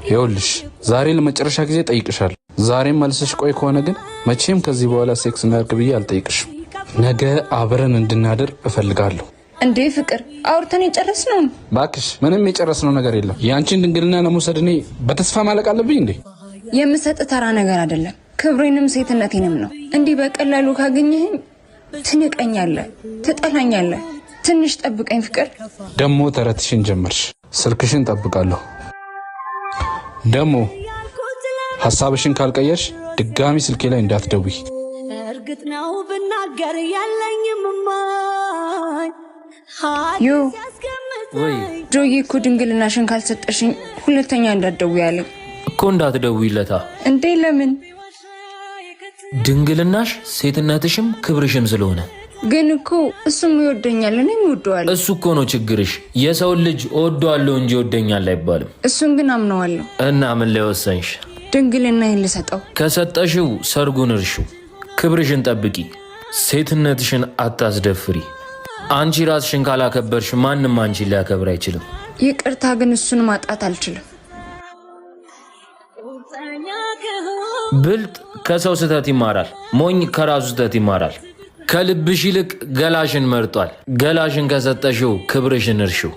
ይኸውልሽ ዛሬ ለመጨረሻ ጊዜ ጠይቅሻለሁ። ዛሬም መልሰሽ ቆይ ከሆነ ግን መቼም ከዚህ በኋላ ሴክስ እናድርግ ብዬ አልጠይቅሽም። ነገ አብረን እንድናደር እፈልጋለሁ። እንዴ ፍቅር አውርተን የጨረስነው? ባክሽ ምንም የጨረስነው ነገር የለም። ያንቺን ድንግልና ለመውሰድ እኔ በተስፋ ማለቅ አለብኝ እንዴ? የምሰጥ ተራ ነገር አይደለም። ክብሬንም ሴትነቴንም ነው። እንዲህ በቀላሉ ካገኘህኝ ትንቀኛለህ፣ ትጠላኛለህ። ትንሽ ጠብቀኝ ፍቅር። ደሞ ተረትሽን ጀመርሽ። ስልክሽን ጠብቃለሁ። ደሞ ሐሳብሽን ካልቀየርሽ ድጋሚ ስልኬ ላይ እንዳትደውይ። እርግጥ ነው ብናገር ያለኝም ማይ ዮ ወይ ጆዬ እኮ ድንግልናሽን ካልሰጠሽኝ ሁለተኛ እንዳትደውይ ያለኝ እኮ። እንዳትደውይለታ እንዴ? ለምን? ድንግልናሽ ሴትነትሽም ክብርሽም ስለሆነ። ግን እኮ እሱም ይወደኛል፣ እኔም እወደዋለሁ። እሱ እኮ ነው ችግርሽ። የሰውን ልጅ እወደዋለሁ እንጂ ይወደኛል አይባልም። እሱን ግን አምነዋለሁ። እና ምን ላይ ወሰንሽ? ድንግልናዬን ልሰጠው። ከሰጠሽው ሰርጉን እርሺው። ክብርሽን ጠብቂ። ሴትነትሽን አታስደፍሪ። አንቺ ራስሽን ካላከበርሽ ማንም አንቺን ሊያከብር አይችልም። ይቅርታ፣ ግን እሱን ማጣት አልችልም። ብልጥ ከሰው ስህተት ይማራል፣ ሞኝ ከራሱ ስህተት ይማራል። ከልብሽ ይልቅ ገላሽን መርጧል። ገላሽን ከሰጠሽው ክብርሽን እርሺው።